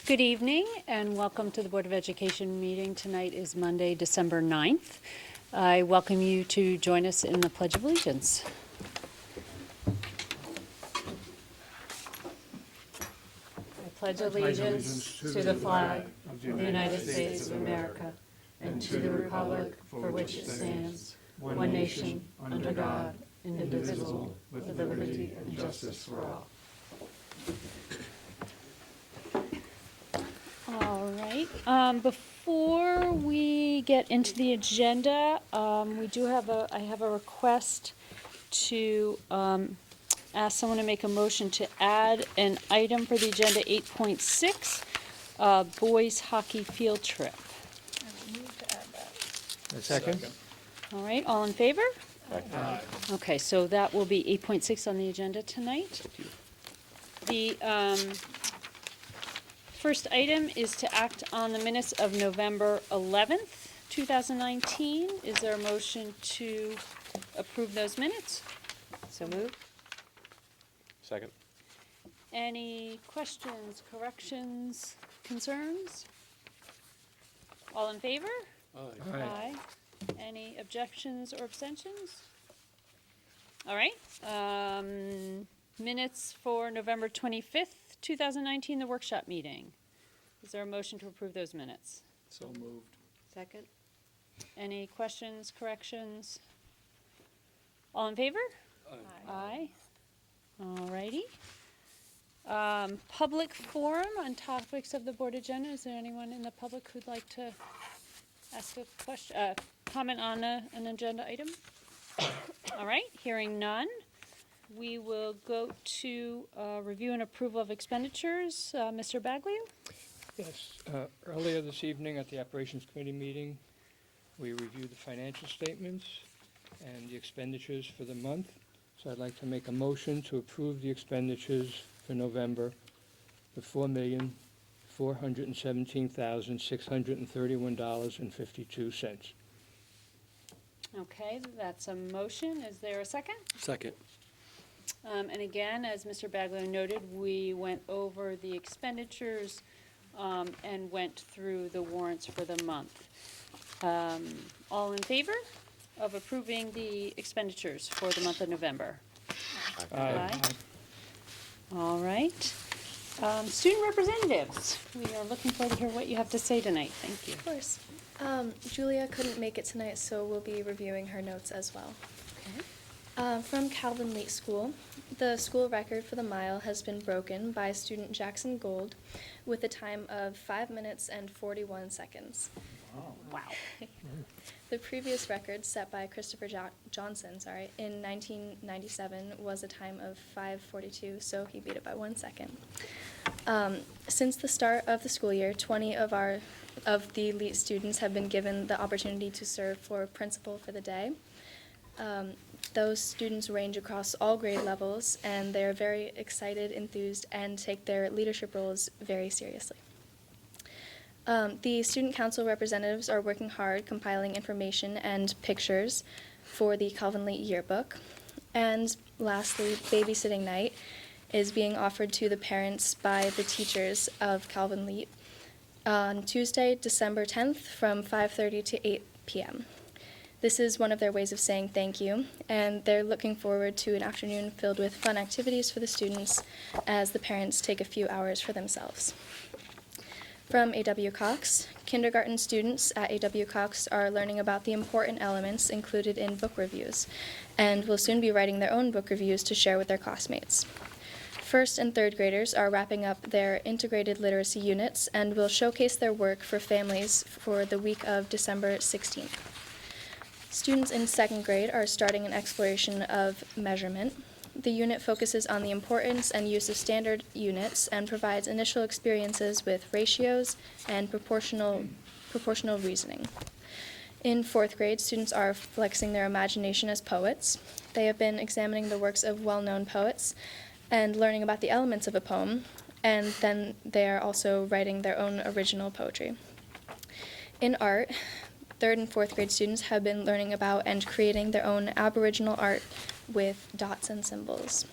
Good evening and welcome to the Board of Education meeting. Tonight is Monday, December 9th. I welcome you to join us in the Pledge of Allegiance. I pledge allegiance to the flag of the United States of America and to the republic for which it stands, one nation, under God, indivisible, with liberty and justice for all. All right. Before we get into the agenda, I have a request to ask someone to make a motion to add an item for the agenda 8.6, boys hockey field trip. I will move to add that. A second? All right, all in favor? Aye. Okay, so that will be 8.6 on the agenda tonight. The first item is to act on the minutes of November 11th, 2019. Is there a motion to approve those minutes? So moved. Second. Any questions, corrections, concerns? All in favor? Aye. Any objections or abstentions? All right. Minutes for November 25th, 2019, the workshop meeting. Is there a motion to approve those minutes? So moved. Second. Any questions, corrections? All in favor? Aye. All righty. Public forum on topics of the board agenda. Is there anyone in the public who'd like to ask a question, comment on an agenda item? All right, hearing none. We will go to review and approval of expenditures. Mr. Bagley? Yes, earlier this evening at the Operations Committee meeting, we reviewed the financial statements and the expenditures for the month. So I'd like to make a motion to approve the expenditures for November for $4,417,631.52. Okay, that's a motion. Is there a second? Second. And again, as Mr. Bagley noted, we went over the expenditures and went through the warrants for the month. All in favor of approving the expenditures for the month of November? Aye. All right. Student representatives, we are looking forward to hear what you have to say tonight. Thank you. Of course. Julia couldn't make it tonight, so we'll be reviewing her notes as well. Okay. From Calvin Late School, the school record for the mile has been broken by student Jackson Gold with a time of 5 minutes and 41 seconds. Wow. The previous record set by Christopher Johnson, in 1997 was a time of 5:42, so he beat it by 1 second. Since the start of the school year, 20 of the elite students have been given the opportunity to serve for principal for the day. Those students range across all grade levels, and they're very excited, enthused, and take their leadership roles very seriously. The student council representatives are working hard compiling information and pictures for the Calvin Late yearbook. And lastly, babysitting night is being offered to the parents by the teachers of Calvin Late on Tuesday, December 10th from 5:30 to 8 p.m. This is one of their ways of saying thank you, and they're looking forward to an afternoon filled with fun activities for the students as the parents take a few hours for themselves. From A.W. Cox, kindergarten students at A.W. Cox are learning about the important elements included in book reviews, and will soon be writing their own book reviews to share with their classmates. First and third graders are wrapping up their integrated literacy units and will showcase their work for families for the week of December 16th. Students in second grade are starting an exploration of measurement. The unit focuses on the importance and use of standard units and provides initial experiences with ratios and proportional reasoning. In fourth grade, students are flexing their imagination as poets. They have been examining the works of well-known poets and learning about the elements of a poem, and then they are also writing their own original poetry. In art, third and fourth grade students have been learning about and creating their own Aboriginal art with dots and symbols.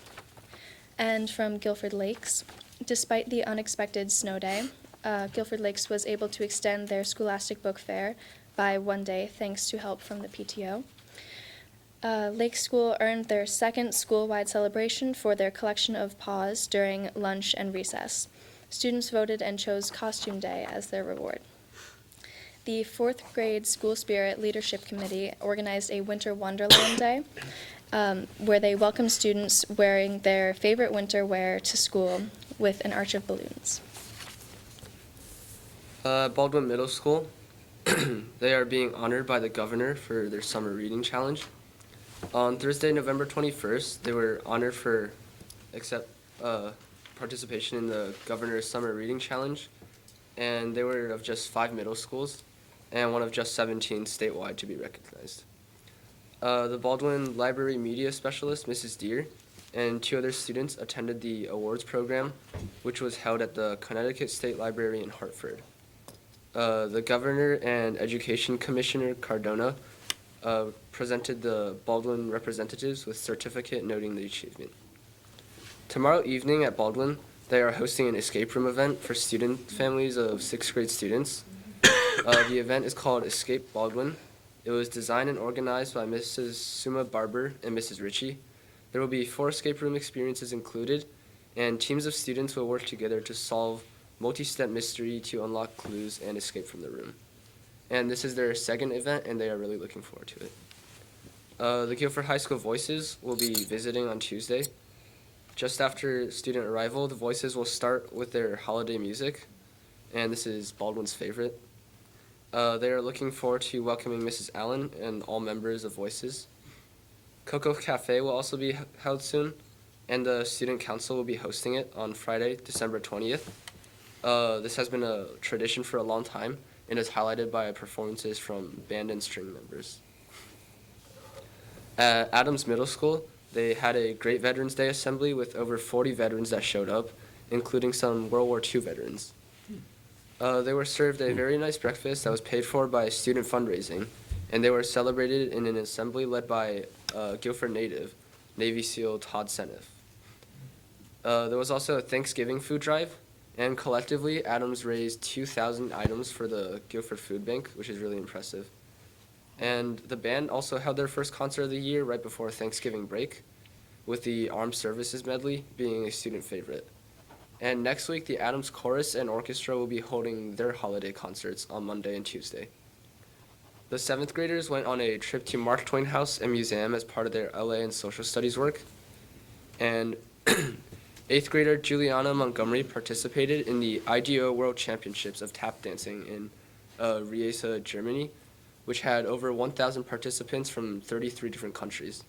And from Guilford Lakes, despite the unexpected snow day, Guilford Lakes was able to extend their Scholastic Book Fair by 1 day thanks to help from the PTO. Lake School earned their second school-wide celebration for their collection of paws during lunch and recess. Students voted and chose Costume Day as their reward. The 4th grade School Spirit Leadership Committee organized a Winter Wonderland Day, where they welcomed students wearing their favorite winter wear to school with an arch of balloons. Baldwin Middle School, they are being honored by the governor for their summer reading challenge. On Thursday, November 21st, they were honored for participation in the governor's summer reading challenge, and they were of just 5 middle schools and one of just 17 statewide to be recognized. The Baldwin Library Media Specialist, Mrs. Deere, and 2 other students attended the awards program, which was held at the Connecticut State Library in Hartford. The Governor and Education Commissioner Cardona presented the Baldwin representatives with certificate noting the achievement. Tomorrow evening at Baldwin, they are hosting an escape room event for student families of 6th grade students. The event is called Escape Baldwin. It was designed and organized by Mrs. Suma Barber and Mrs. Ritchie. There will be 4 escape room experiences included, and teams of students will work together to solve multi-step mystery to unlock clues and escape from the room. And this is their second event, and they are really looking forward to it. The Guilford High School Voices will be visiting on Tuesday. Just after student arrival, the Voices will start with their holiday music, and this is Baldwin's favorite. They are looking forward to welcoming Mrs. Allen and all members of Voices. Cocoa Cafe will also be held soon, and the Student Council will be hosting it on Friday, December 20th. This has been a tradition for a long time and is highlighted by performances from band and string members. At Adams Middle School, they had a great Veterans Day assembly with over 40 veterans that showed up, including some World War II veterans. They were served a very nice breakfast that was paid for by student fundraising, and they were celebrated in an assembly led by Guilford native, Navy SEAL Todd Seneff. There was also a Thanksgiving food drive, and collectively, Adams raised 2,000 items for the Guilford Food Bank, which is really impressive. And the band also held their first concert of the year right before Thanksgiving break, with the Armed Services Medley being a student favorite. And next week, the Adams Chorus and Orchestra will be holding their holiday concerts on Monday and Tuesday. The 7th graders went on a trip to Mark Twain House and Museum as part of their LA and social studies work. And 8th grader Juliana Montgomery participated in the IDO World Championships of Tap Dancing in Riesa, Germany, which had over 1,000 participants from 33 different countries.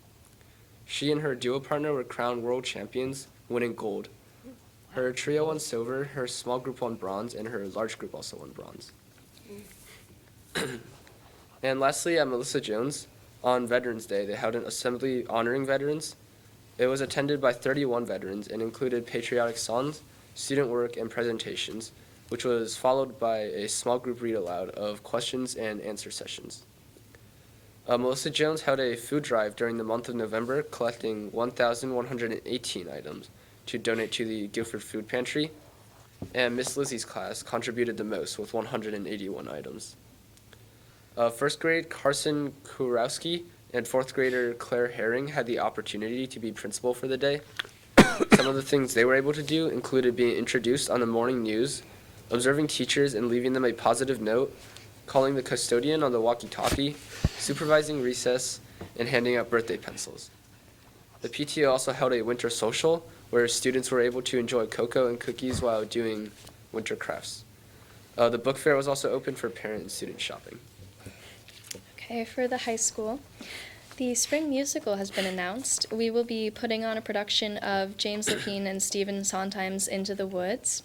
She and her duo partner were crowned world champions, winning gold. Her trio won silver, her small group won bronze, and her large group also won bronze. And lastly, at Melissa Jones, on Veterans Day, they held an assembly honoring veterans. It was attended by 31 veterans and included patriotic songs, student work, and presentations, which was followed by a small group read aloud of questions and answer sessions. Melissa Jones held a food drive during the month of November, collecting 1,118 items to donate to the Guilford Food Pantry, and Miss Lizzie's class contributed the most with 181 items. 1st grade Carson Kurowski and 4th grader Claire Herring had the opportunity to be principal for the day. Some of the things they were able to do included being introduced on the morning news, observing teachers and leaving them a positive note, calling the custodian on the walkie-talkie, supervising recess, and handing out birthday pencils. The PTO also held a winter social where students were able to enjoy cocoa and cookies while doing winter crafts. The book fair was also open for parent and student shopping. Okay, for the high school, the spring musical has been announced. We will be putting on a production of James Lapine and Stephen Sondheim's Into the Woods.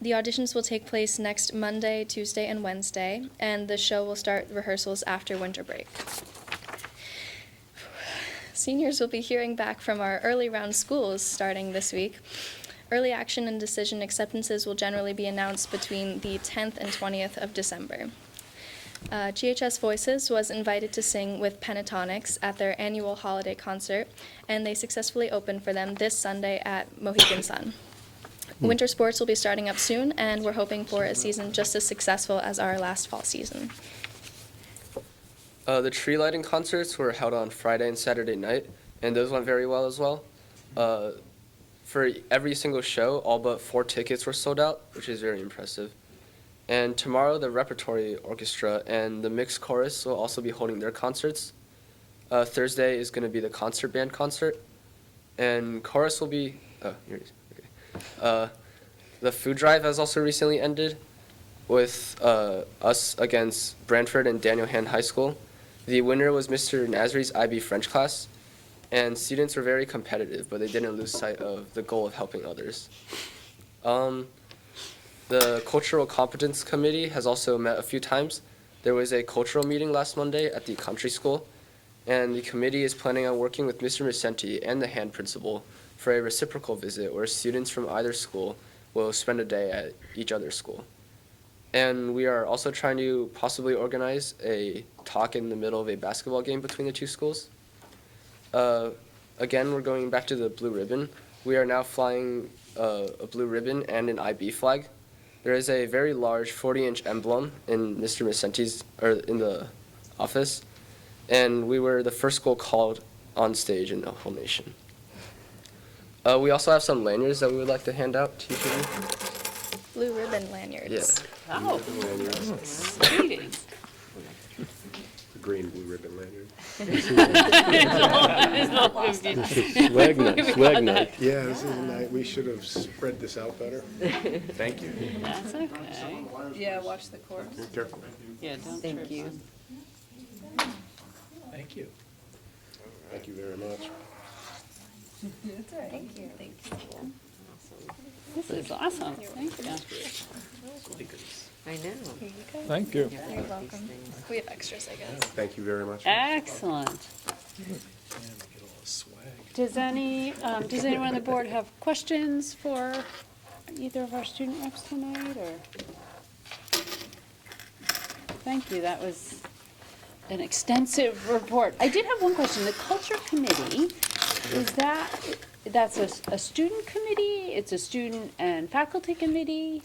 The auditions will take place next Monday, Tuesday, and Wednesday, and the show will start rehearsals after winter break. Seniors will be hearing back from our early round schools starting this week. Early action and decision acceptances will generally be announced between the 10th and 20th of December. GHS Voices was invited to sing with Pentatonics at their annual holiday concert, and they successfully opened for them this Sunday at Mohegan Sun. Winter sports will be starting up soon, and we're hoping for a season just as successful as our last fall season. The tree lighting concerts were held on Friday and Saturday night, and those went very well as well. For every single show, all but 4 tickets were sold out, which is very impressive. And tomorrow, the repertory orchestra and the mixed chorus will also be holding their concerts. Thursday is going to be the concert band concert, and chorus will be. Oh, here it is. Okay. The food drive has also recently ended, with us against Brantford and Daniel Hand High School. The winner was Mr. Nasri's IB French class, and students were very competitive, but they didn't lose sight of the goal of helping others. The Cultural Competence Committee has also met a few times. There was a cultural meeting last Monday at the country school, and the committee is planning on working with Mr. Vicenti and the Hand principal for a reciprocal visit where students from either school will spend a day at each other's school. And we are also trying to possibly organize a talk in the middle of a basketball game between the two schools. Again, we're going back to the blue ribbon. We are now flying a blue ribbon and an IB flag. There is a very large 40-inch emblem in Mr. Vicenti's, or in the office, and we were the first school called on stage in the whole nation. We also have some lanyards that we would like to hand out to each of you. Blue ribbon lanyards. Oh, exciting. The green blue ribbon lanyard. Swag night, swag night. Yeah, this is a night, we should have spread this out better. Thank you. That's okay. Yeah, watch the course. Be careful. Yeah, don't Thank trip. you. Thank you. Thank you very much. Thank you. Thank you. This is awesome. Thank you. I know. Here you go. Thank you. You're welcome. We have extras, I guess. Thank you very much. Excellent. Does anyone on the board have questions for either of our student reps tonight, or? Thank you, that was an extensive report. I did have one question. The culture committee, that's a student committee? It's a student and faculty committee?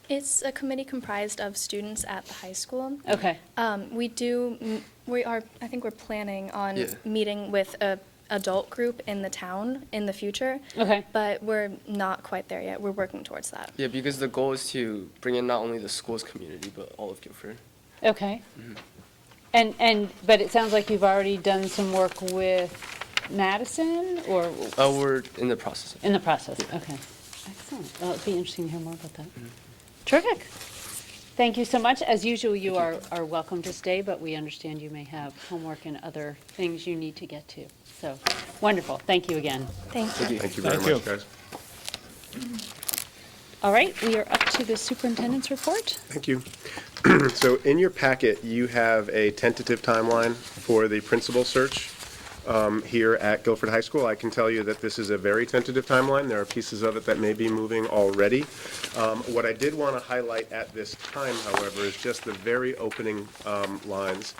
It's a committee comprised of students at the high school. Okay, I think we're planning on Yeah. meeting with a adult group in the town in the future, okay, but we're not quite there yet. We're working towards that. Yeah, because the goal is to bring in not only the school's community, but all of Guilford. okay. But it sounds like you've already done some work with Madison, or We're in the process of in the process? Okay, excellent. Well, it'd be interesting to hear more about that. Terrific. Thank you so much. As usual, you are welcome to stay, but we understand you may have homework and other things you need to get to. So, wonderful. Thank you again. Thank you. Thank you very Thank you. much, guys. All right, we are up to the superintendent's report. Thank you. So in your packet, you have a tentative timeline for the principal search here at Guilford High School. I can tell you that this is a very tentative timeline. There are pieces of it that may be moving already. What I did want to highlight at this time, however, is just the very opening lines.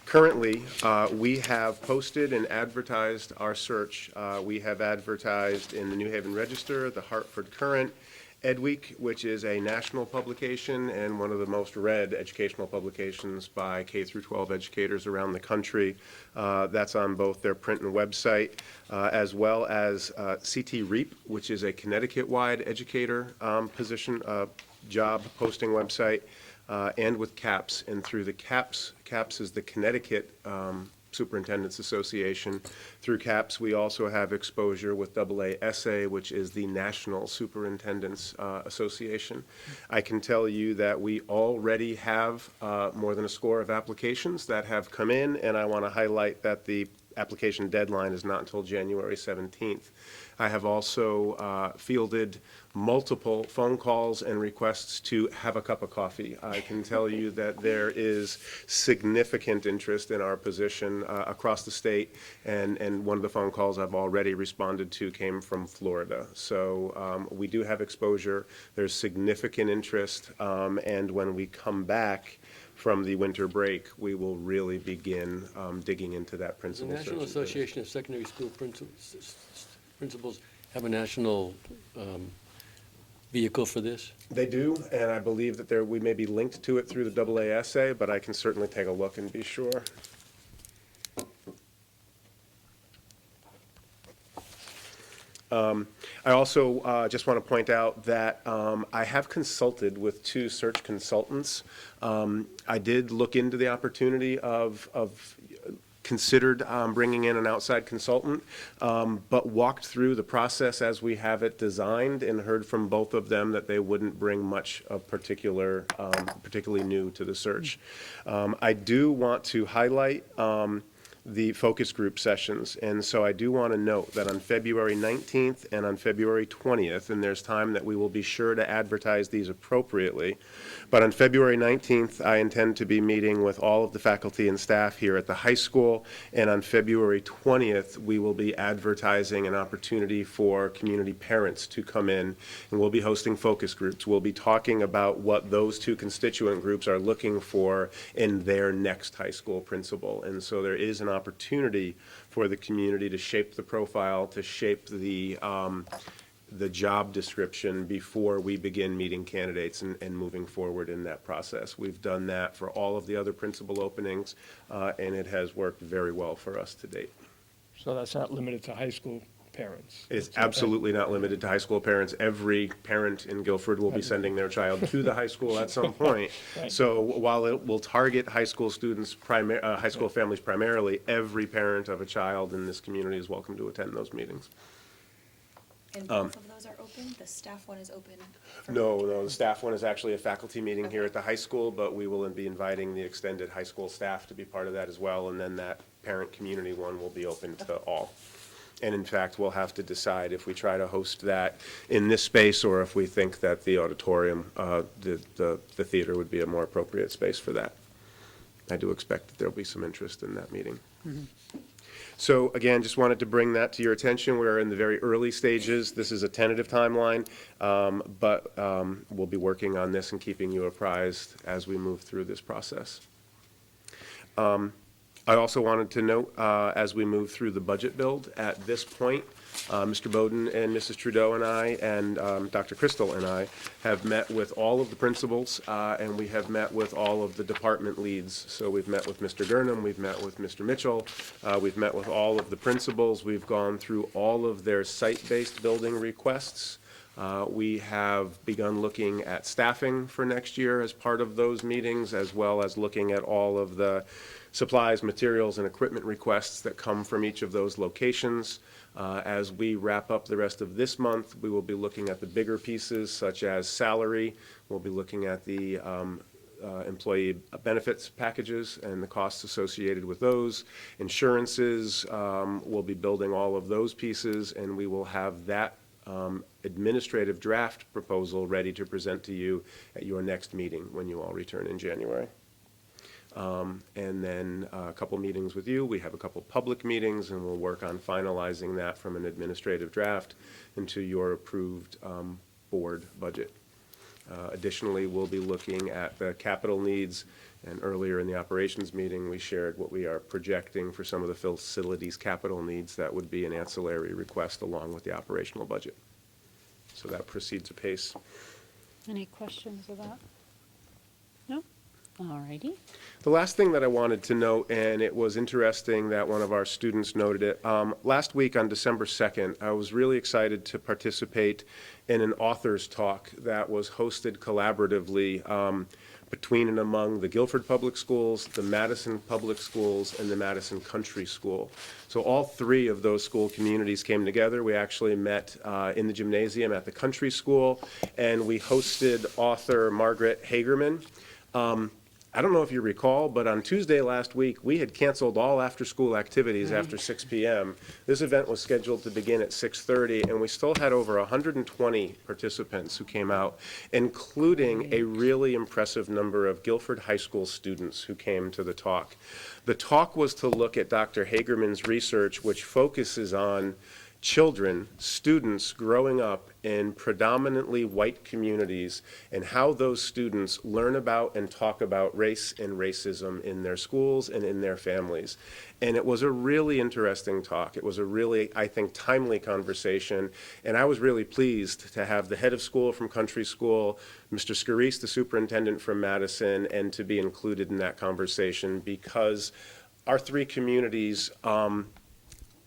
Currently, we have posted and advertised our search. We have advertised in the New Haven Register, the Hartford Courant, EdWeek, which is a national publication and one of the most read educational publications by K through 12 educators around the country. That's on both their print and website, as well as CT REAP, which is a Connecticut-wide educator position job posting website, and with CAPS. And through the CAPS is the Connecticut Superintendents Association. Through CAPS, we also have exposure with AASA, which is the National Superintendents Association. I can tell you that we already have more than a score of applications that have come in, and I want to highlight that the application deadline is not until January 17th. I have also fielded multiple phone calls and requests to have a cup of coffee. I can tell you that there is significant interest in our position across the state, and one of the phone calls I've already responded to came from Florida. So we do have exposure. There's significant interest, and when we come back from the winter break, we will really begin digging into that The principal search. National Association of Secondary School Principals have a national vehicle for this? They do, and I believe that we may be linked to it through the AASA, but I can certainly take a look and be sure. I also just want to point out that I have consulted with 2 search consultants. I did look into the opportunity of considered bringing in an outside consultant, but walked through the process as we have it designed and heard from both of them that they wouldn't bring much of particularly new to the search. I do want to highlight the focus group sessions. And so I do want to note that on February 19th and on February 20th, and there's time that we will be sure to advertise these appropriately, but on February 19th, I intend to be meeting with all of the faculty and staff here at the high school, and on February 20th, we will be advertising an opportunity for community parents to come in, and we'll be hosting focus groups. We'll be talking about what those 2 constituent groups are looking for in their next high school principal. And so there is an opportunity for the community to shape the profile, to shape the job description before we begin meeting candidates and moving forward in that process. We've done that for all of the other principal openings, and it has worked very well for us to date. So that's not limited to high school parents? It's absolutely not limited to high school parents. Every parent in Guilford will be sending their child to the high school at some point. Right. So while it will target high school students, high school families primarily, every parent of a child in this community is welcome to attend those meetings. And both of those are open? The staff one is open? No, the staff one is actually a faculty meeting here at the high school, but we will be inviting the extended high school staff to be part of that as well, and then that parent community one will be open to all. And in fact, we'll have to decide if we try to host that in this space or if we think that the auditorium, the theater would be a more appropriate space for that. I do expect that there'll be some interest in that meeting. So again, just wanted to bring that to your attention. We're in the very early stages. This is a tentative timeline, but we'll be working on this and keeping you apprised as we move through this process. I also wanted to note, as we move through the budget build, at this point, Mr. Bowden and Mrs. Trudeau and I and Dr. Crystal and I have met with all of the principals, and we have met with all of the department leads. So we've met with Mr. Gurnham, we've met with Mr. Mitchell, we've met with all of the principals, we've gone through all of their site-based building requests. We have begun looking at staffing for next year as part of those meetings, as well as looking at all of the supplies, materials, and equipment requests that come from each of those locations. As we wrap up the rest of this month, we will be looking at the bigger pieces, such as salary. We'll be looking at the employee benefits packages and the costs associated with those. Insurances, we'll be building all of those pieces, and we will have that administrative draft proposal ready to present to you at your next meeting when you all return in January. And then a couple meetings with you. We have a couple public meetings, and we'll work on finalizing that from an administrative draft into your approved board budget. Additionally, we'll be looking at the capital needs, and earlier in the operations meeting, we shared what we are projecting for some of the facilities capital needs. That would be an ancillary request along with the operational budget. So that proceeds apace. Any questions of that? No? All righty. The last thing that I wanted to note, and it was interesting that one of our students noted it, last week on December 2nd, I was really excited to participate in an author's talk that was hosted collaboratively between and among the Guilford Public Schools, the Madison Public Schools, and the Madison Country School. So all three of those school communities came together. We actually met in the gymnasium at the Country School, and we hosted author Margaret Hagerman. I don't know if you recall, but on Tuesday last week, we had canceled all after-school activities after 6 p.m. This event was scheduled to begin at 6:30, and we still had over 120 participants who came out, including a really impressive number of Guilford High School students who came to the talk. The talk was to look at Dr. Hagerman's research, which focuses on children, students growing up in predominantly white communities and how those students learn about and talk about race and racism in their schools and in their families. And it was a really interesting talk. It was a really, I think, timely conversation. And I was really pleased to have the head of school from Country School, Mr. Scarice, the superintendent from Madison, and to be included in that conversation because our three communities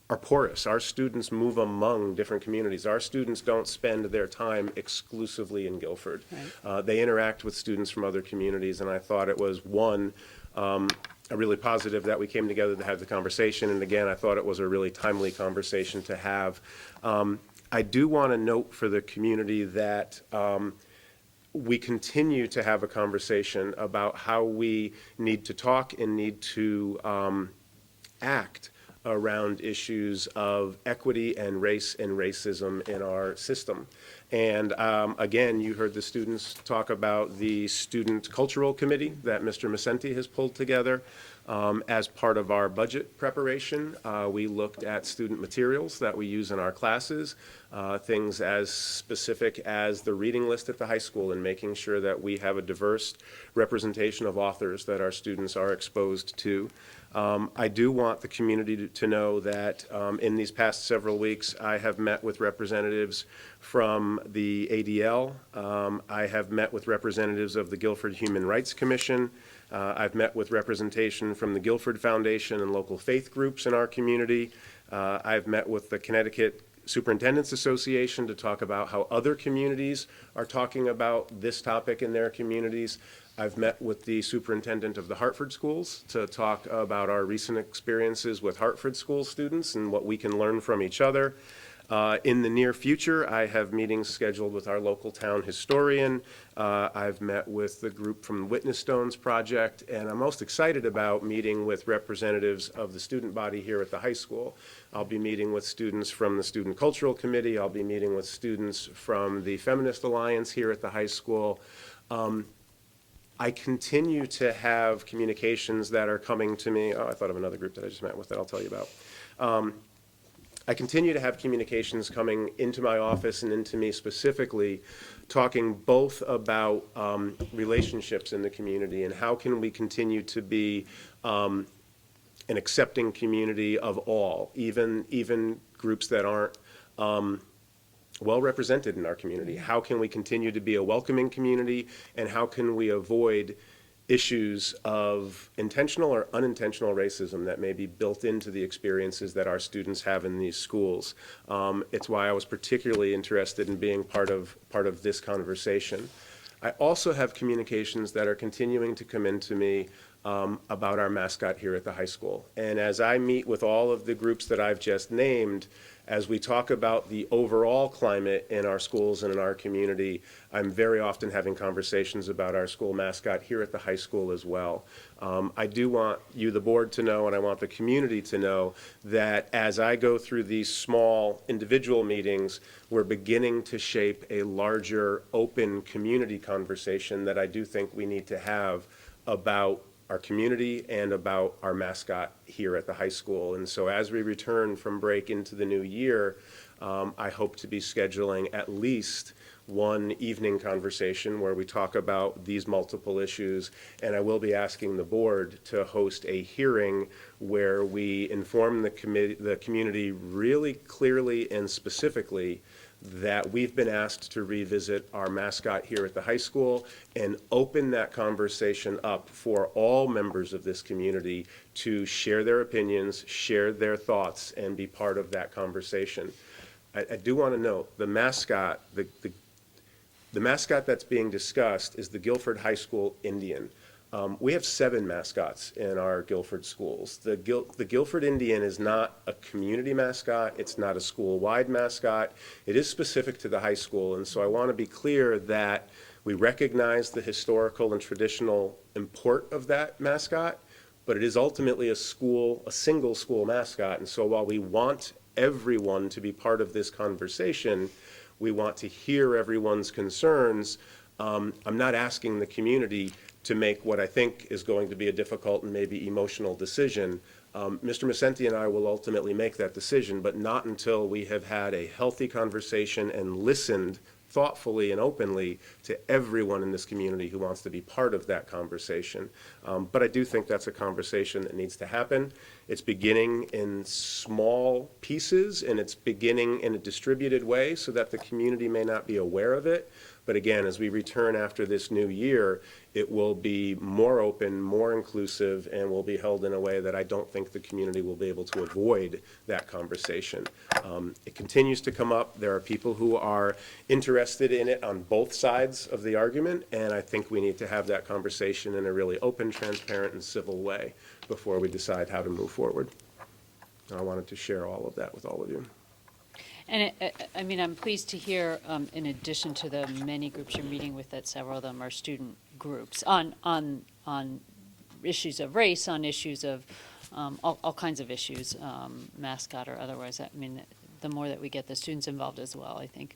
are porous. Our students move among different communities. Our students don't spend their time exclusively in Guilford. Right. They interact with students from other communities, and I thought it was, one, a really positive that we came together to have the conversation, and again, I thought it was a really timely conversation to have. I do want to note for the community that we continue to have a conversation about how we need to talk and need to act around issues of equity and race and racism in our system. And again, you heard the students talk about the Student Cultural Committee that Mr. Macenti has pulled together. As part of our budget preparation, we looked at student materials that we use in our classes, things as specific as the reading list at the high school and making sure that we have a diverse representation of authors that our students are exposed to. I do want the community to know that in these past several weeks, I have met with representatives from the ADL. I have met with representatives of the Guilford Human Rights Commission. I've met with representation from the Guilford Foundation and local faith groups in our community. I've met with the Connecticut Superintendents Association to talk about how other communities are talking about this topic in their communities. I've met with the superintendent of the Hartford schools to talk about our recent experiences with Hartford school students and what we can learn from each other. In the near future, I have meetings scheduled with our local town historian. I've met with the group from the Witness Stones Project, and I'm most excited about meeting with representatives of the student body here at the high school. I'll be meeting with students from the Student Cultural Committee. I'll be meeting with students from the Feminist Alliance here at the high school. I continue to have communications that are coming to me. Oh, I thought of another group that I just met with that I'll tell you about. I continue to have communications coming into my office and into me specifically, talking both about relationships in the community and how can we continue to be an accepting community of all, even groups that aren't well represented in our community. How can we continue to be a welcoming community, and how can we avoid issues of intentional or unintentional racism that may be built into the experiences that our students have in these schools. It's why I was particularly interested in being part of this conversation. I also have communications that are continuing to come into me about our mascot here at the high school. And as I meet with all of the groups that I've just named, as we talk about the overall climate in our schools and in our community, I'm very often having conversations about our school mascot here at the high school as well. I do want you, the board, to know, and I want the community to know that as I go through these small individual meetings, we're beginning to shape a larger open community conversation that I do think we need to have about our community and about our mascot here at the high school. And so as we return from break into the new year, I hope to be scheduling at least one evening conversation where we talk about these multiple issues, and I will be asking the board to host a hearing where we inform the community really clearly and specifically that we've been asked to revisit our mascot here at the high school and open that conversation up for all members of this community to share their opinions, share their thoughts, and be part of that conversation. I do want to note the mascot, the mascot that's being discussed is the Guilford High School Indian. We have 7 mascots in our Guilford schools. The Guilford Indian is not a community mascot. It's not a school-wide mascot. It is specific to the high school, and so I want to be clear that we recognize the historical and traditional import of that mascot, but it is ultimately a single school mascot, and so while we want everyone to be part of this conversation, we want to hear everyone's concerns. I'm not asking the community to make what I think is going to be a difficult and maybe emotional decision. Mr. Macenti and I will ultimately make that decision, but not until we have had a healthy conversation and listened thoughtfully and openly to everyone in this community who wants to be part of that conversation. But I do think that's a conversation that needs to happen. It's beginning in small pieces, and it's beginning in a distributed way so that the community may not be aware of it. But again, as we return after this new year, it will be more open, more inclusive, and will be held in a way that I don't think the community will be able to avoid that conversation. It continues to come up. There are people who are interested in it on both sides of the argument, and I think we need to have that conversation in a really open, transparent, and civil way before we decide how to move forward. I wanted to share all of that with all of you. And I mean, I'm pleased to hear, in addition to the many groups you're meeting with, that several of them are student groups on issues of race, on issues of all kinds of issues, mascot or otherwise. I mean, the more that we get the students involved as well, I think,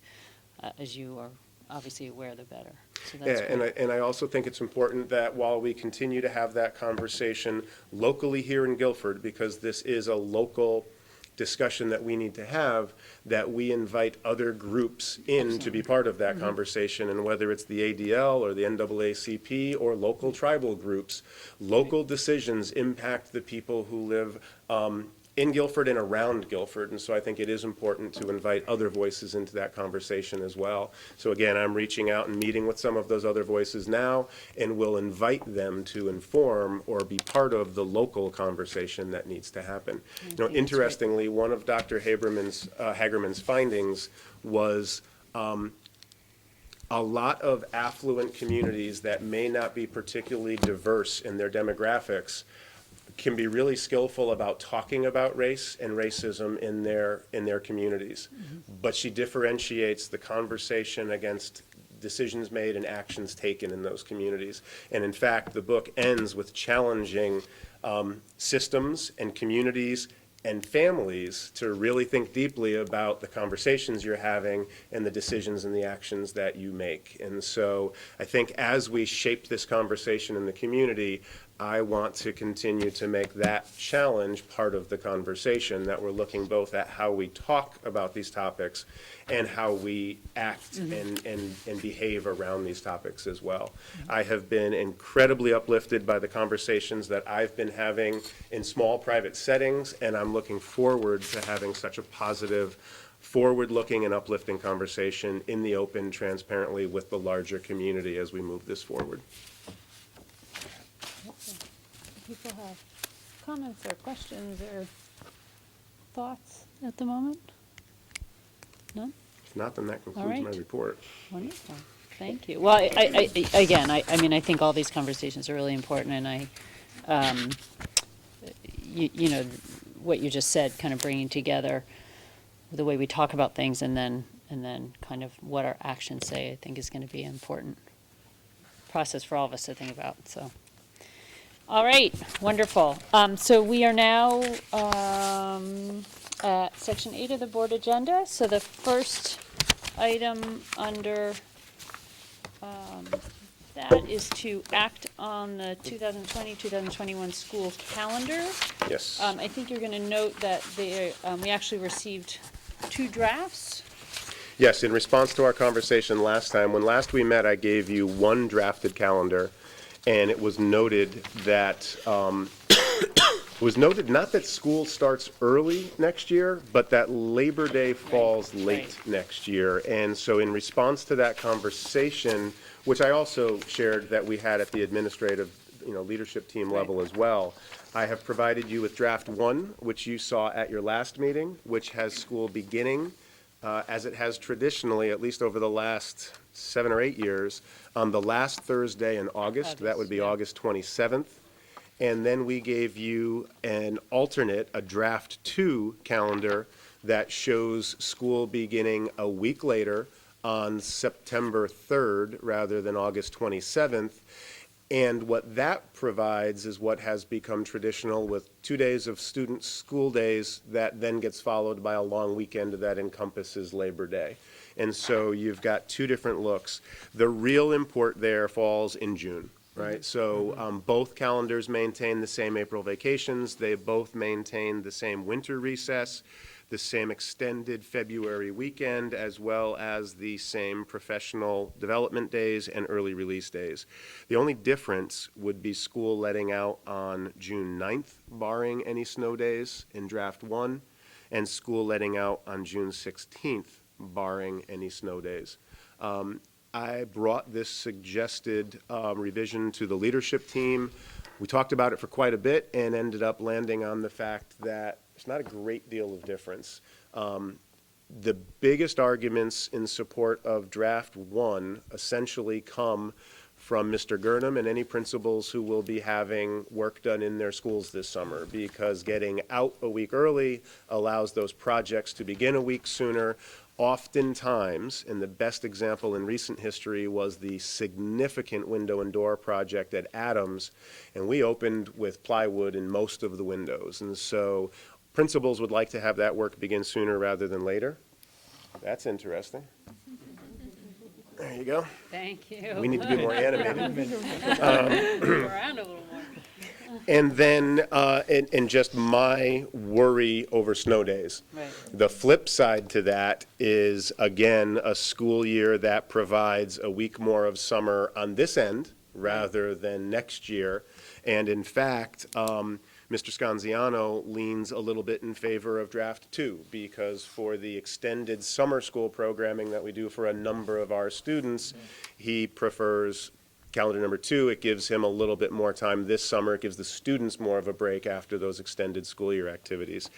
as you are obviously aware, the better. So that's great. And I also think it's important that while we continue to have that conversation locally here in Guilford, because this is a local discussion that we need to have, that we invite other groups in to be part of that conversation, and whether it's the ADL or the NAACP or local tribal groups, local decisions impact the people who live in Guilford and around Guilford, and so I think it is important to invite other voices into that conversation as well. So again, I'm reaching out and meeting with some of those other voices now, and will invite them to inform or be part of the local conversation that needs to happen. You know, interestingly, one of Dr. Hagerman's findings was a lot of affluent communities that may not be particularly diverse in their demographics can be really skillful about talking about race and racism in their communities. But she differentiates the conversation against decisions made and actions taken in those communities. And in fact, the book ends with challenging systems and communities and families to really think deeply about the conversations you're having and the decisions and the actions that you make. And so I think as we shape this conversation in the community, I want to continue to make that challenge part of the conversation, that we're looking both at how we talk about these topics and how we act and behave around these topics as well. I have been incredibly uplifted by the conversations that I've been having in small private settings, and I'm looking forward to having such a positive, forward-looking and uplifting conversation in the open, transparently with the larger community as we move this forward. People have comments or questions or thoughts at the moment? None? If not, then that All concludes my right. report. Wonderful. Thank you. Well, I mean, I think all these conversations are really important, and you know, what you just said, kind of bringing together the way we talk about things and then kind of what our actions say, I think is going to be an important process for all of us to think about, so. All right, wonderful. So we are now at section 8 of the board agenda. So the first item under that is to act on the 2020-2021 school calendar. Yes. I think you're going to note that we actually received 2 drafts. Yes, in response to our conversation last time, when last we met, I gave you one drafted calendar, and it was noted that not that school starts early next year, but that Labor Day falls late next year. And so in response to that conversation, which I also shared that we had at the administrative, leadership team level as well, I have provided you with draft 1, which you saw at your last meeting, which has school beginning, as it has traditionally, at least over the last 7 or 8 years, on the last Thursday in August. That would be August 27th. And then we gave you an alternate, a draft 2 calendar that shows school beginning a week later on September 3rd rather than August 27th. And what that provides is what has become traditional, with 2 days of student school days that then gets followed by a long weekend that encompasses Labor Day. And so you've got 2 different looks. The real import there falls in June. right? So both calendars maintain the same April vacations. They both maintain the same winter recess, the same extended February weekend, as well as the same professional development days and early release days. The only difference would be school letting out on June 9th, barring any snow days in draft 1, and school letting out on June 16th, barring any snow days. I brought this suggested revision to the leadership team. We talked about it for quite a bit and ended up landing on the fact that it's not a great deal of difference. The biggest arguments in support of draft 1 essentially come from Mr. Gurnham and any principals who will be having work done in their schools this summer, because getting out a week early allows those projects to begin a week sooner. Oftentimes, and the best example in recent history was the significant window and door project at Adams, and we opened with plywood in most of the windows. And so principals would like to have that work begin sooner rather than later. That's interesting. There you go. Thank you. We need to be more animated. Move around a little more. And then, and just my worry over snow days. Right. The flip side to that is, again, a school year that provides a week more of summer on this end rather than next year. And in fact, Mr. Scanziano leans a little bit in favor of draft 2, because for the extended summer school programming that we do for a number of our students, he prefers calendar number 2. It gives him a little bit more time this summer. It gives the students more of a break after those extended school year activities.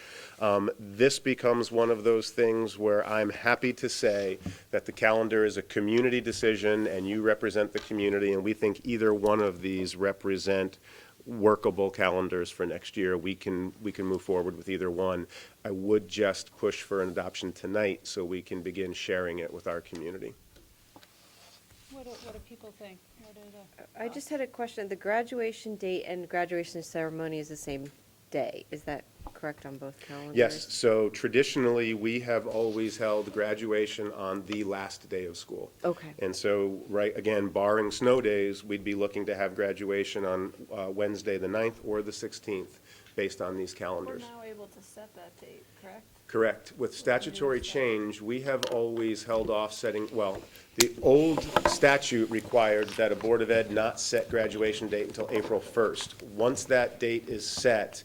This becomes one of those things where I'm happy to say that the calendar is a community decision and you represent the community, and we think either one of these represent workable calendars for next year. We can move forward with either one. I would just push for an adoption tonight so we can begin sharing it with our community. What do people think? What are the I just had a question. The graduation date and graduation ceremony is the same day. Is that correct on both calendars? Yes, so traditionally, we have always held graduation on the last day of school. Okay. And so, right, again, barring snow days, we'd be looking to have graduation on Wednesday, the 9th, or the 16th, based on these calendars. We're now able to set that date, correct? Correct. With statutory change, we have always held off setting, well, the old statute required that a Board of Ed not set graduation date until April 1st. Once that date is set,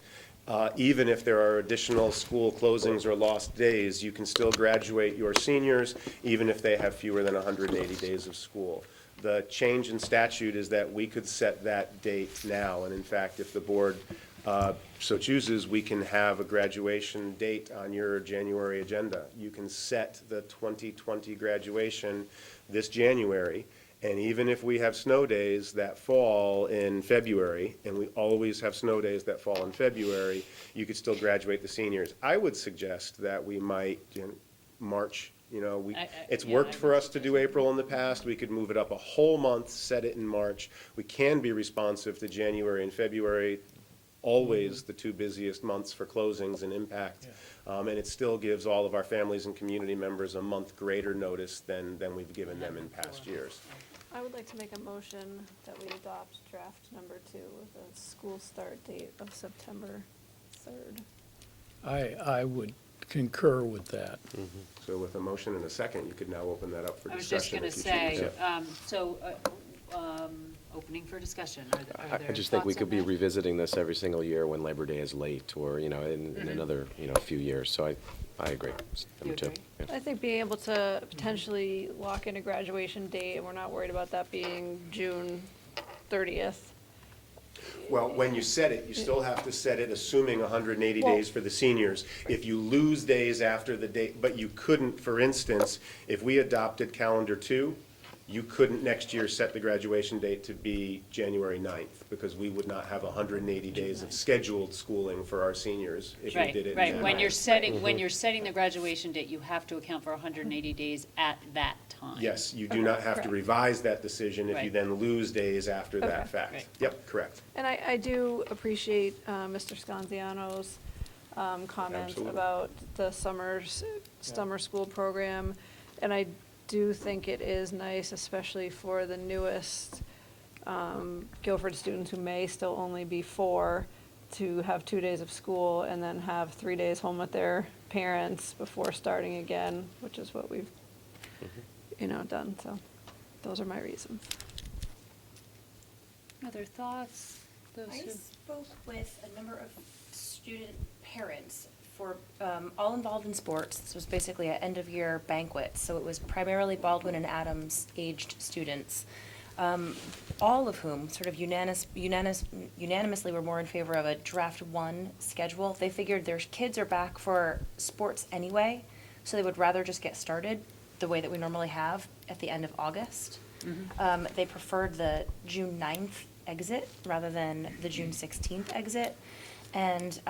even if there are additional school closings or lost days, you can still graduate your seniors, even if they have fewer than 180 days of school. The change in statute is that we could set that date now, and in fact, if the board so chooses, we can have a graduation date on your January agenda. You can set the 2020 graduation this January, and even if we have snow days that fall in February, and we always have snow days that fall in February, you could still graduate the seniors. I would suggest that we might, March, it's worked for us to do April in the past. We could move it up a whole month, set it in March. We can be responsive to January and February, always the two busiest months for closings and impact. And it still gives all of our families and community members a month greater notice than we've given them in past years. I would like to make a motion that we adopt draft number 2 with a school start date of September 3rd. I would concur with that. So with a motion and a second, you could now open that up for I was just discussion. going to if you choose. say, opening for discussion. Are there I just think we thoughts could on be that? revisiting this every single year when Labor Day is late, or, in another, few years. So I agree. You Number 2. agree? Yeah. I think being able to potentially lock in a graduation date, and we're not worried about that being June 30th. Well, when you set it, you still have to set it assuming 180 Well- days for the seniors. If you lose days after the date, but you couldn't, for instance, if we adopted calendar 2, you couldn't next year set the graduation date to be January 9th, because we would not have 180 days of scheduled schooling for our seniors if we Right, did it in right. that When way. you're setting the graduation date, you have to account for 180 days at that time. Yes, you do not have to correct. revise that decision if you Right. then lose days after that Okay. fact. Right. Yep, correct. And I do appreciate Mr. Scanziano's comments Absolutely. about the summer school program. And I do think it is nice, especially for the newest Guilford students who may still only be 4 to have 2 days of school and then have 3 days home with their parents before starting again, which is what we've, done. So those are my reasons. Other thoughts? Those I who- spoke with a number of student parents for, all involved in sports. This was basically an end-of-year banquet, so it was primarily Baldwin and Adams aged students, all of whom sort of unanimously were more in favor of a draft 1 schedule. They figured their kids are back for sports anyway, so they would rather just get started the way that we normally have at the end of August. They preferred the June 9th exit rather than the June 16th exit. And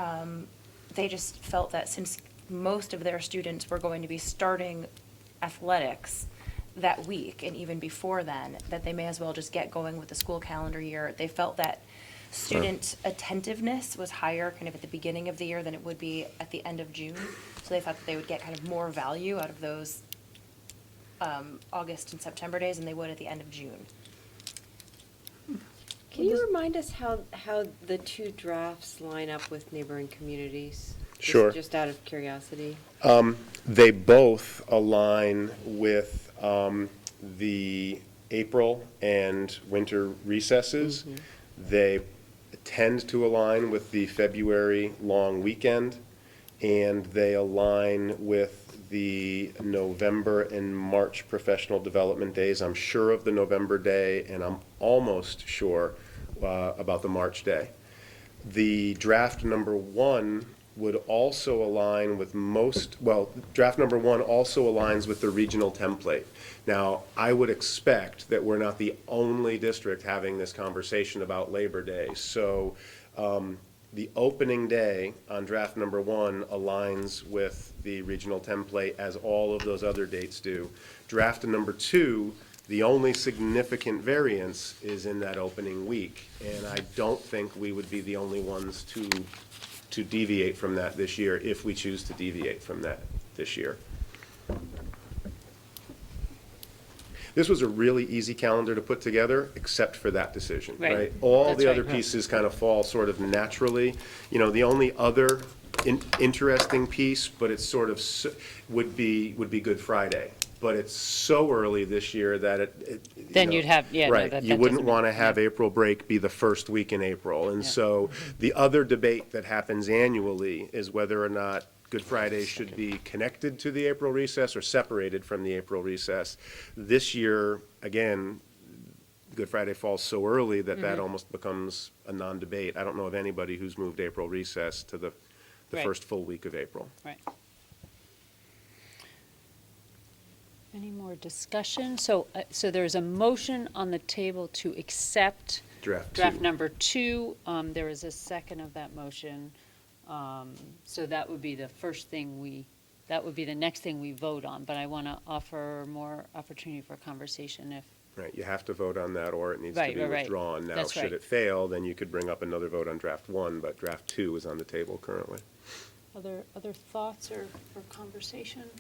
they just felt that since most of their students were going to be starting athletics that week and even before then, that they may as well just get going with the school calendar year. They felt that student attentiveness was higher kind of at the beginning of the year than it would be at the end of June. So they thought that they would get kind of more value out of those August and September days than they would at the end of June. Can you remind us how the two drafts line up with neighboring communities? Sure. Just out of curiosity. They both align with the April and winter recesses. They tend to align with the February long weekend, and they align with the November and March professional development days. I'm sure of the November day, and I'm almost sure about the March day. The draft number 1 would also align with draft number 1 also aligns with the regional template. Now, I would expect that we're not the only district having this conversation about Labor Day. So the opening day on draft number 1 aligns with the regional template as all of those other dates do. Draft number 2, the only significant variance is in that opening week. And I don't think we would be the only ones to deviate from that this year, if we choose to deviate from that this year. This was a really easy calendar to put together, except for that decision, right? All That's the other right. pieces kind of fall sort of naturally. The only other interesting piece, but it's sort of, would be Good Friday. But it's so early this year that Then you'd have, yeah, no, right, that you wouldn't doesn't- want to have April break be the first week in April. And Yeah. so the other debate that happens annually is whether or not Good Friday should be connected to the April recess or separated from the April recess. This year, again, Good Friday falls so early that that almost becomes a non-debate. I don't know of anybody who's moved April recess to the Right. first full week of April. Right. Any more discussion? So there's a motion on the table to accept Draft draft 2. number 2. There is a second of that motion. So that would be the first thing that would be the next thing we vote on. But I want to offer more opportunity for conversation if, Right, you have to vote on that, or it needs to Right, be right, right. withdrawn. Now, That's should right. it fail, then you could bring up another vote on draft 1, but draft 2 is on the table currently. other thoughts or conversation?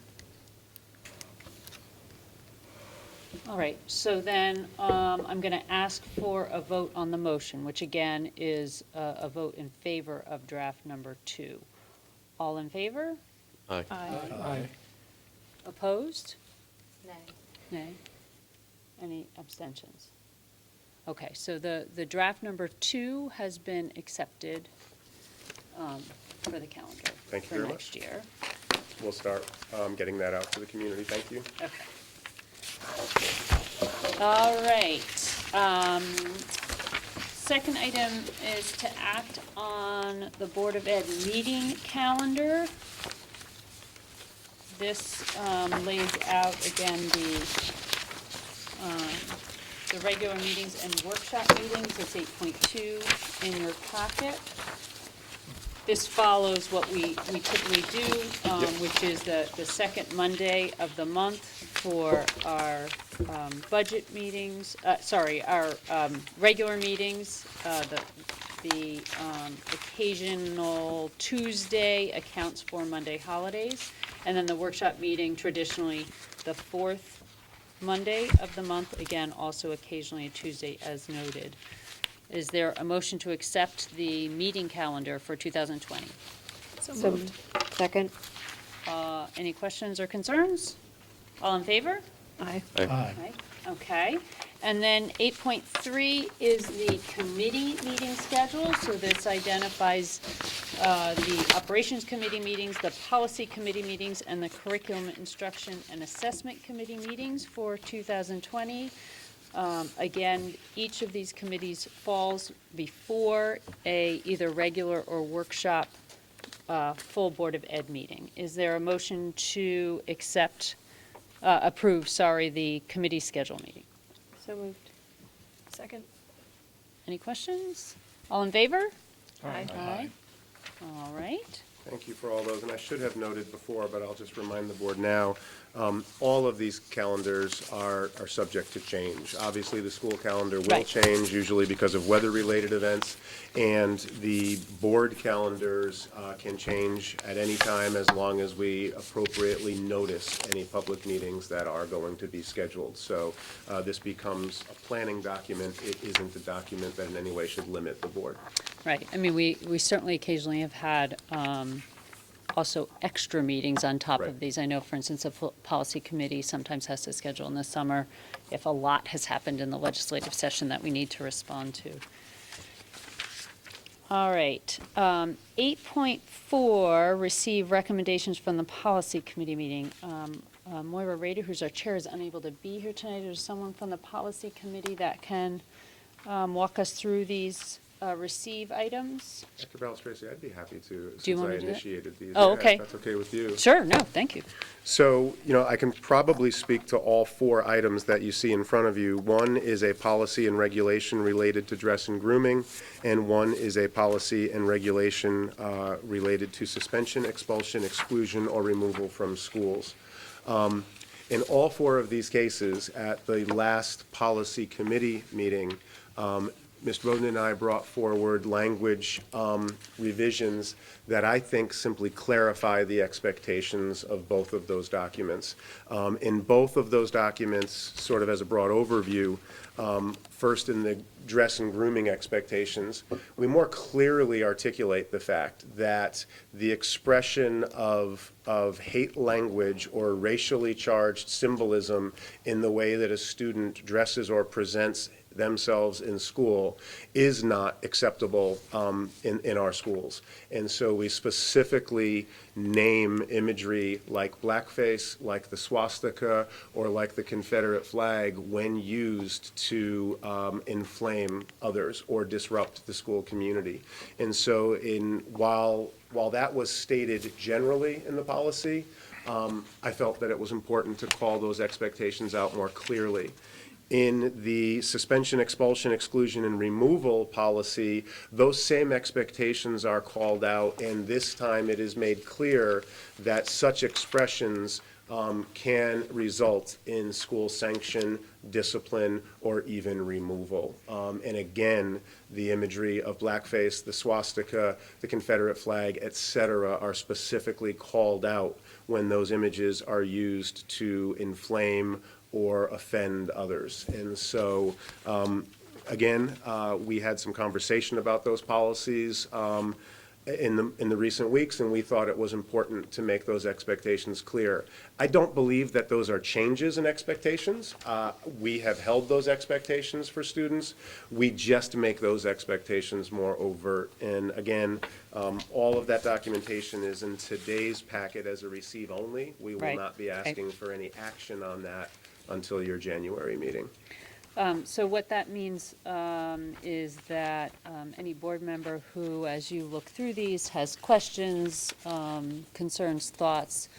All right, so then I'm going to ask for a vote on the motion, which again is a vote in favor of draft number 2. All in favor? Aye. Aye. Opposed? Nay. Nay. Any abstentions? Okay, so the draft number 2 has been accepted for the calendar. Thank you very For much. next year. We'll start getting that out to the community. Thank you. Okay. All right. Second item is to act on the Board of Ed meeting calendar. This lays out, again, the regular meetings and workshop meetings. It's 8.2 in your packet. This follows what we typically do, which is the second Monday of the month for our budget meetings, our regular meetings, the occasional Tuesday accounts for Monday holidays, and then the workshop meeting traditionally the fourth Monday of the month, again, also occasionally a Tuesday as noted. Is there a motion to accept the meeting calendar for 2020? So moved. Second? Any questions or concerns? All in favor? Aye. Aye. Right, okay. And then 8.3 is the committee meeting schedule. So this identifies the operations committee meetings, the policy committee meetings, and the curriculum instruction and assessment committee meetings for 2020. Again, each of these committees falls before a either regular or workshop full Board of Ed meeting. Is there a motion to approve, the committee schedule meeting? So moved. Second? Any questions? All in favor? Aye. Aye. All right. Thank you for all those, and I should have noted before, but I'll just remind the board now, all of these calendars are subject to change. Obviously, the school calendar will Right. change, usually because of weather-related events, and the board calendars can change at any time as long as we appropriately notice any public meetings that are going to be scheduled. So this becomes a planning document. It isn't a document that in any way should limit the board. Right. I mean, we certainly occasionally have had also extra meetings on top Right. of these. I know, for instance, a policy committee sometimes has to schedule in the summer if a lot has happened in the legislative session that we need to respond to. All right. 8.4, receive recommendations from the policy committee meeting. Moira Rader, who's our chair, is unable to be here tonight. Is someone from the policy committee that can walk us through these receive items? Dr. Ballestraci, I'd be happy to, Do you since want I to do it? initiated these. Oh, Yeah, okay. if that's okay with you. Sure, no, thank you. So, I can probably speak to all 4 items that you see in front of you. One is a policy and regulation related to dress and grooming, and one is a policy and regulation related to suspension, expulsion, exclusion, or removal from schools. In all 4 of these cases, at the last policy committee meeting, Mr. Bowden and I brought forward language revisions that I think simply clarify the expectations of both of those documents. In both of those documents, sort of as a broad overview, first in the dress and grooming expectations, we more clearly articulate the fact that the expression of hate language or racially charged symbolism in the way that a student dresses or presents themselves in school is not acceptable in our schools. And so we specifically name imagery like blackface, like the swastika, or like the Confederate flag when used to inflame others or disrupt the school community. And so while that was stated generally in the policy, I felt that it was important to call those expectations out more clearly. In the suspension, expulsion, exclusion, and removal policy, those same expectations are called out, and this time it is made clear that such expressions can result in school sanction, discipline, or even removal. And again, the imagery of blackface, the swastika, the Confederate flag, et cetera, are specifically called out when those images are used to inflame or offend others. And so, again, we had some conversation about those policies in the recent weeks, and we thought it was important to make those expectations clear. I don't believe that those are changes in expectations. We have held those expectations for students. We just make those expectations more overt. And again, all of that documentation is in today's packet as a receive only. We will Right. not be asking for any action on that until your January meeting. So what that means is that any board member who, as you look through these, has questions, concerns, thoughts,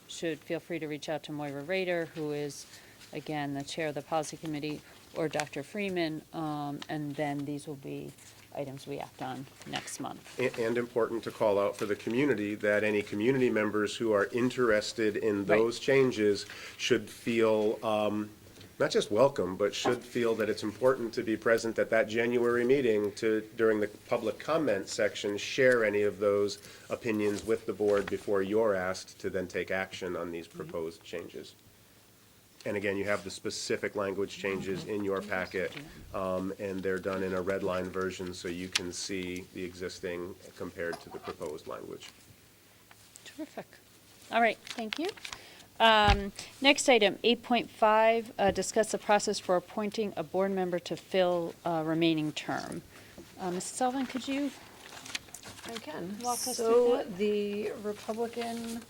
should feel free to reach out to Moira Rader, who is, again, the chair of the policy committee, or Dr. Freeman, and then these will be items we act on next month. And important to call out for the community that any community members who are interested in Right. those changes should feel not just welcome, but should feel that it's important to be present at that January meeting to, during the public comment section, share any of those opinions with the board before you're asked to then take action on these proposed changes. And again, you have the specific language changes in your packet, and they're done in a red line version, so you can see the existing compared to the proposed language. Terrific. All right, thank you. Next item, 8.5, discuss the process for appointing a board member to fill a remaining term. Mrs. Sullivan, could you? I can. Walk us through So that. the Republican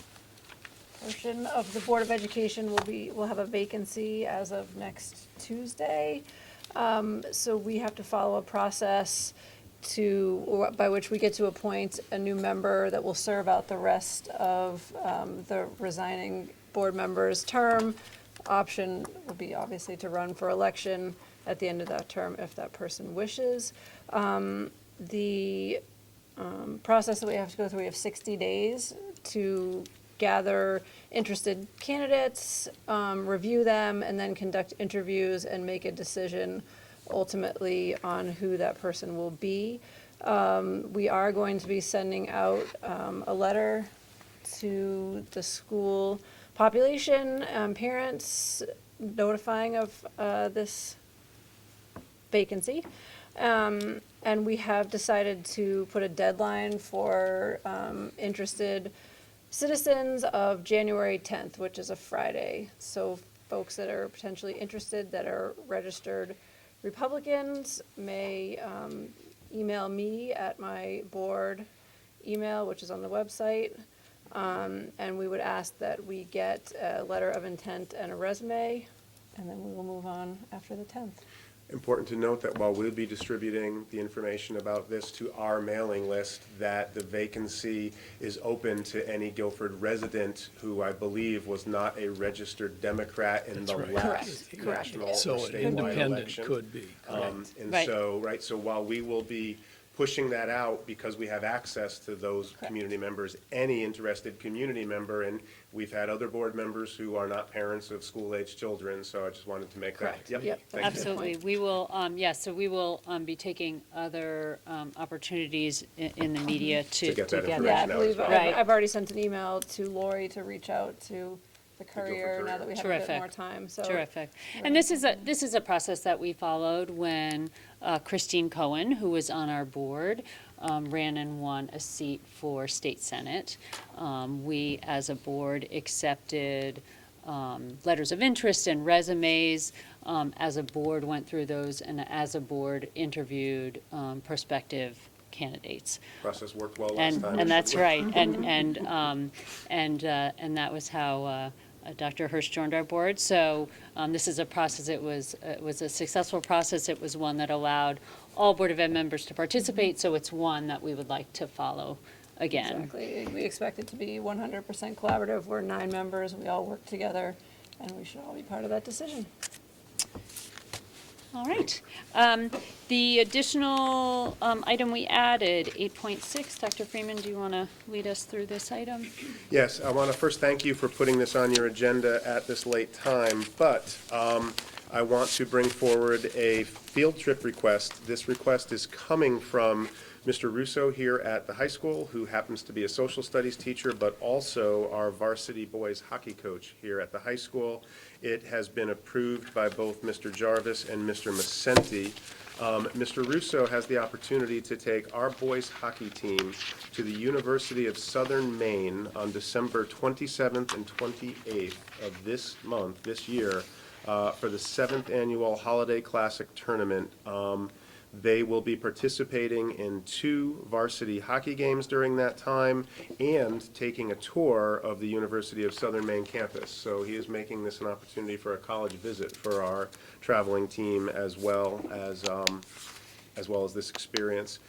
portion of the Board of Education will have a vacancy as of next Tuesday. So we have to follow a process by which we get to appoint a new member that will serve out the rest of the resigning board member's term. Option would be obviously to run for election at the end of that term if that person wishes. The process that we have to go through, we have 60 days to gather interested candidates, review them, and then conduct interviews and make a decision ultimately on who that person will be. We are going to be sending out a letter to the school population, parents, notifying of this vacancy. And we have decided to put a deadline for interested citizens of January 10th, which is a Friday. So folks that are potentially interested that are registered Republicans may email me at my board email, which is on the website. And we would ask that we get a letter of intent and a resume, and then we will move on after the 10th. Important to note that while we'll be distributing the information about this to our mailing list, that the vacancy is open to any Guilford resident who I believe was not a registered Democrat in the That's right. last Correct. national or So an statewide independent election. could be, correct. And Right. so, right, so while we will be pushing that out because we have access to those community members, any interested community member, and we've had other board members who are not parents of school-aged children, so I just wanted to make that. Correct. Yep, Yep. thank you. Absolutely. We will, yes, so we will be taking other opportunities in the media to get that get information Yeah, I out as believe, well. Right. I've already sent an email to Lori to reach out to the Courier now that we have a bit Terrific. more time, so. Terrific. And this is a process that we followed when Christine Cohen, who was on our board, ran and won a seat for state senate. We, as a board, accepted letters of interest and resumes. As a board, went through those, and as a board, interviewed prospective candidates. Process worked well last time. And that's right, and that was how Dr. Hirsch joined our board. So this is a process, it was a successful process. It was one that allowed all Board of Ed members to participate, so it's one that we would like to follow again. Exactly. We expect it to be 100% collaborative. We're 9 members, we all work together, and we should all be part of that decision. All right. The additional item we added, 8.6, Dr. Freeman, do you want to lead us through this item? Yes, I want to first thank you for putting this on your agenda at this late time, but I want to bring forward a field trip request. This request is coming from Mr. Russo here at the high school, who happens to be a social studies teacher, but also our varsity boys hockey coach here at the high school. It has been approved by both Mr. Jarvis and Mr. Macenti. Mr. Russo has the opportunity to take our boys hockey team to the University of Southern Maine on December 27th and 28th of this month, this year, for the 7th annual Holiday Classic Tournament. They will be participating in 2 varsity hockey games during that time and taking a tour of the University of Southern Maine campus. So he is making this an opportunity for a college visit for our traveling team as well as this experience.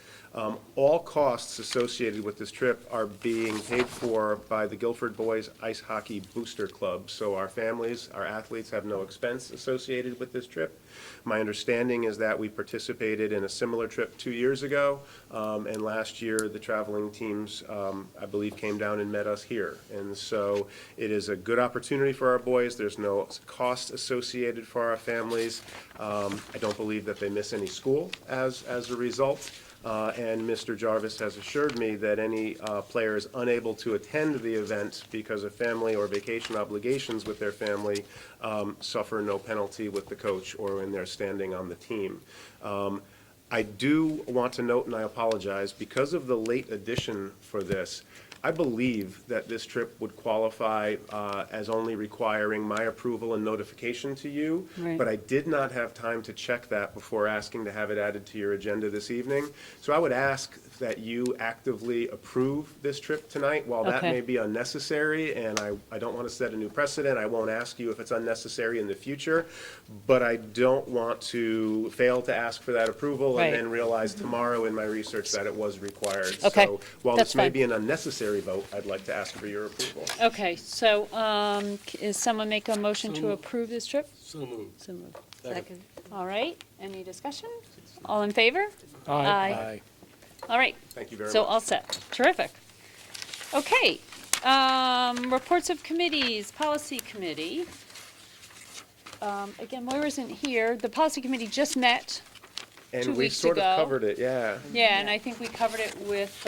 All costs associated with this trip are being paid for by the Guilford Boys Ice Hockey Booster Club. So our families, our athletes have no expense associated with this trip. My understanding is that we participated in a similar trip 2 years ago, and last year the traveling teams, I believe, came down and met us here. And so it is a good opportunity for our boys. There's no cost associated for our families. I don't believe that they miss any school as a result. And Mr. Jarvis has assured me that any players unable to attend the event because of family or vacation obligations with their family suffer no penalty with the coach or in their standing on the team. I do want to note, and I apologize, because of the late addition for this, I believe that this trip would qualify as only requiring my approval and notification to you. Right. But I did not have time to check that before asking to have it added to your agenda this evening. So I would ask that you actively approve this trip tonight. While that Okay. may be unnecessary, and I don't want to set a new precedent, I won't ask you if it's unnecessary in the future, but I don't want to fail to ask for that approval Right. and then realize tomorrow in my research that it was required. Okay, So while that's this may fine. be an unnecessary vote, I'd like to ask for your approval. Okay, so, is someone make a motion to approve this trip? So moved. So moved. Second. All right, any discussion? All in favor? Aye. All right, Thank you very much. so all set. Terrific. Okay, reports of committees, policy committee. Again, Moira isn't here. The policy committee just met. 2 And we weeks sort ago. of covered it, yeah. Yeah, and I think we covered it with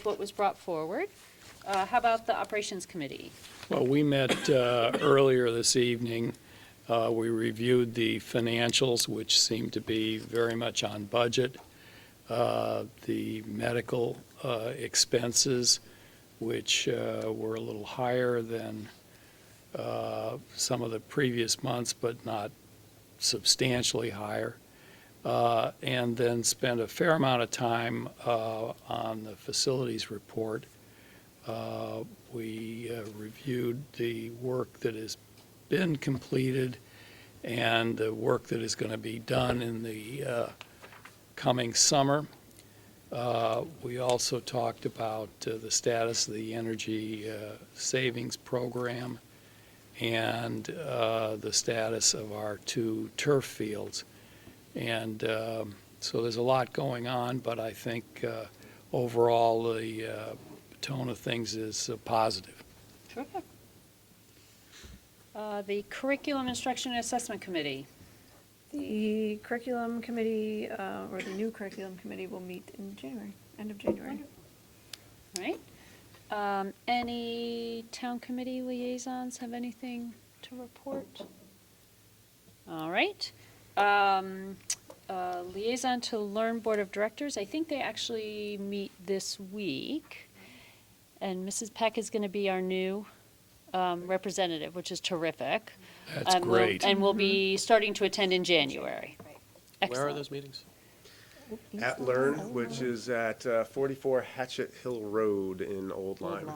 what was brought forward. How about the operations committee? Well, we met earlier this evening. We reviewed the financials, which seem to be very much on budget. The medical expenses, which were a little higher than some of the previous months, but not substantially higher. And then spent a fair amount of time on the facilities report. We reviewed the work that has been completed and the work that is going to be done in the coming summer. We also talked about the status of the energy savings program and the status of our 2 turf fields. And so there's a lot going on, but I think overall the tone of things is positive. Terrific. The curriculum instruction and assessment committee. The curriculum committee, or the new curriculum committee will meet in January, end of January. All right. Any town committee liaisons have anything to report? All right. Liaison to Learn Board of Directors, I think they actually meet this week. And Mrs. Peck is going to be our new representative, which is terrific. That's And we'll- great. And we'll be starting to attend in January. Where are Excellent. those meetings? At Learn, which is at 44 Hatchet Hill Road in Old Lyme.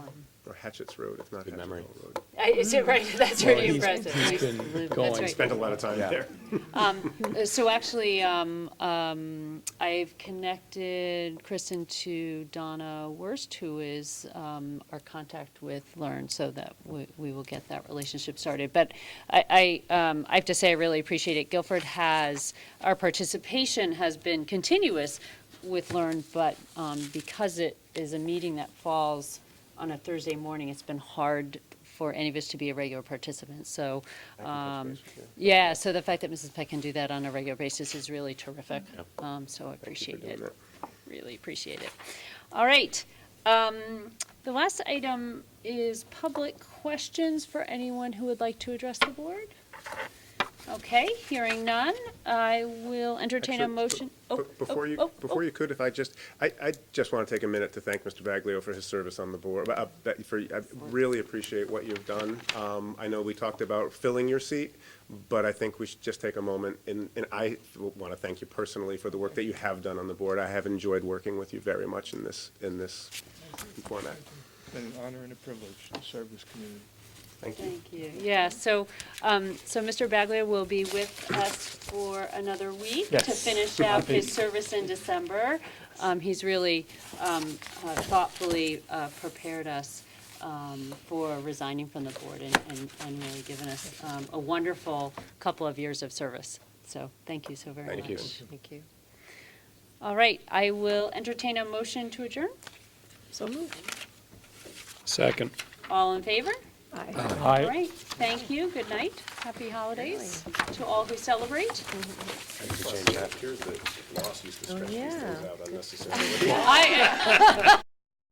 Or Hatchett's Road, if not Good Hatchet memory. Hill Road. Is it right? That's Well, really he's- impressive. he's been That's going. right. Spent a lot of time Yeah. there. So actually, I've connected Kristen to Donna Wurst, who is our contact with Learn, so that we will get that relationship started. But I have to say, I really appreciate it. Guilford our participation has been continuous with Learn, but because it is a meeting that falls on a Thursday morning, it's been hard for any of us to be a regular participant. So, yeah, so the fact that Mrs. Peck can do that on a regular basis is really terrific. So I appreciate doing it. that. Really appreciate it. All right. The last item is public questions for anyone who would like to address the board. Okay, hearing none, I will entertain a Actually, motion. Before you could, if I just want to take a minute to thank Mr. Baglio for his service on the board. I really appreciate what you've done. I know we talked about filling your seat, but I think we should just take a moment, and I want to thank you personally for the work that you have done on the board. I have enjoyed working with you very much in this format. It's been an honor and a privilege to serve this community. Thank you. Thank you. Yeah, so Mr. Baglio will be with us for another week to Yes. finish out his service in December. He's really thoughtfully prepared us for resigning from the board and really given us a wonderful couple of years of service. So thank you so very much. Thank you. Thank you. All right, I will entertain a motion to adjourn. So moved. Second. All in favor? Aye. All Aye. right, thank you, good night, happy holidays to all who celebrate. I have to change that here, the loss used to stretch these things yeah. out unnecessarily. I,